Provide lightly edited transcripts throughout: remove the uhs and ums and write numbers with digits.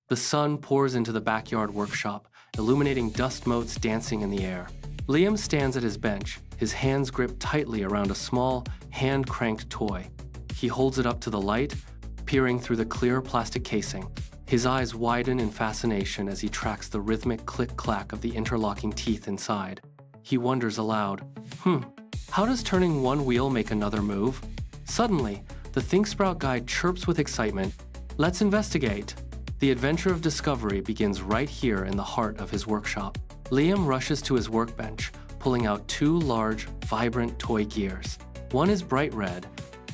The sun pours into the backyard workshop, illuminating dust motes dancing in the air. Liam stands at his bench, his hands gripped tightly around a small, hand-cranked toy. He holds it up to the light, peering through the clear plastic casing. His eyes widen in fascination as he tracks the rhythmic click-clack of the interlocking teeth inside. He wonders aloud, how does turning one wheel make another move? Suddenly, the ThinkSprout guide chirps with excitement. Let's investigate. The adventure of discovery begins right here in the heart of his workshop. Liam rushes to his workbench, pulling out two large, vibrant toy gears. One is bright red,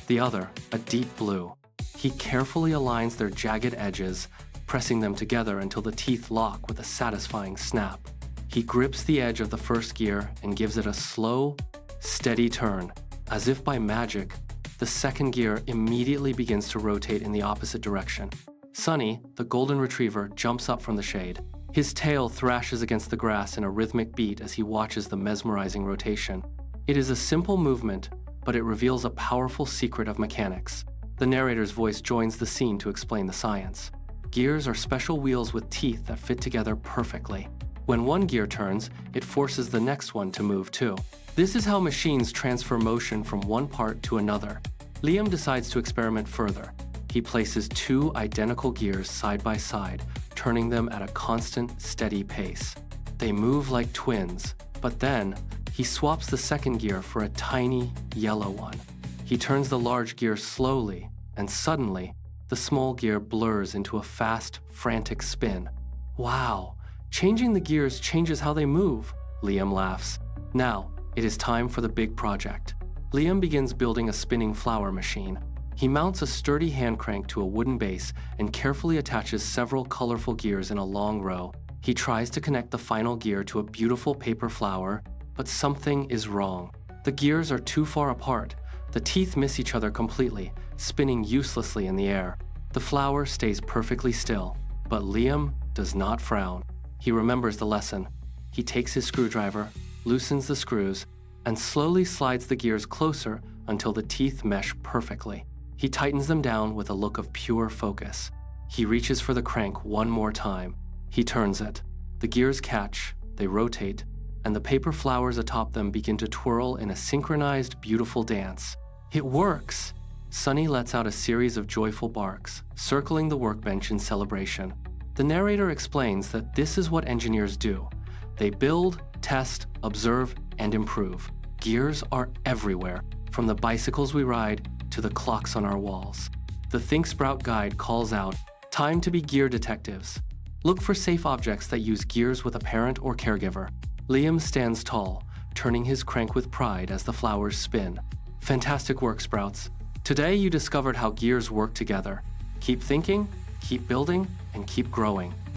the other a deep blue. He carefully aligns their jagged edges, pressing them together until the teeth lock with a satisfying snap. He grips the edge of the first gear and gives it a slow, steady turn. As if by magic, the second gear immediately begins to rotate in the opposite direction. Sunny, the golden retriever, jumps up from the shade. His tail thrashes against the grass in a rhythmic beat as he watches the mesmerizing rotation. It is a simple movement, but it reveals a powerful secret of mechanics. The narrator's voice joins the scene to explain the science. Gears are special wheels with teeth that fit together perfectly. When one gear turns, it forces the next one to move too. This is how machines transfer motion from one part to another. Liam decides to experiment further. He places two identical gears side by side, turning them at a constant, steady pace. They move like twins, but then he swaps the second gear for a tiny, yellow one. He turns the large gear slowly, and suddenly, the small gear blurs into a fast, frantic spin. Wow! Changing the gears changes how they move, Liam laughs. Now, it is time for the big project. Liam begins building a spinning flower machine. He mounts a sturdy hand crank to a wooden base and carefully attaches several colorful gears in a long row. He tries to connect the final gear to a beautiful paper flower, but something is wrong. The gears are too far apart. The teeth miss each other completely, spinning uselessly in the air. The flower stays perfectly still, but Liam does not frown. He remembers the lesson. He takes his screwdriver, loosens the screws, and slowly slides the gears closer until the teeth mesh perfectly. He tightens them down with a look of pure focus. He reaches for the crank one more time. He turns it. The gears catch, they rotate, and the paper flowers atop them begin to twirl in a synchronized, beautiful dance. It works! Sunny lets out a series of joyful barks, circling the workbench in celebration. The narrator explains that this is what engineers do. They build, test, observe, and improve. Gears are everywhere, from the bicycles we ride to the clocks on our walls. The ThinkSprout guide calls out, "Time to be gear detectives." Look for safe objects that use gears with a parent or caregiver. Liam stands tall, turning his crank with pride as the flowers spin. Fantastic work, Sprouts. Today you discovered how gears work together. Keep thinking, keep building, and keep growing.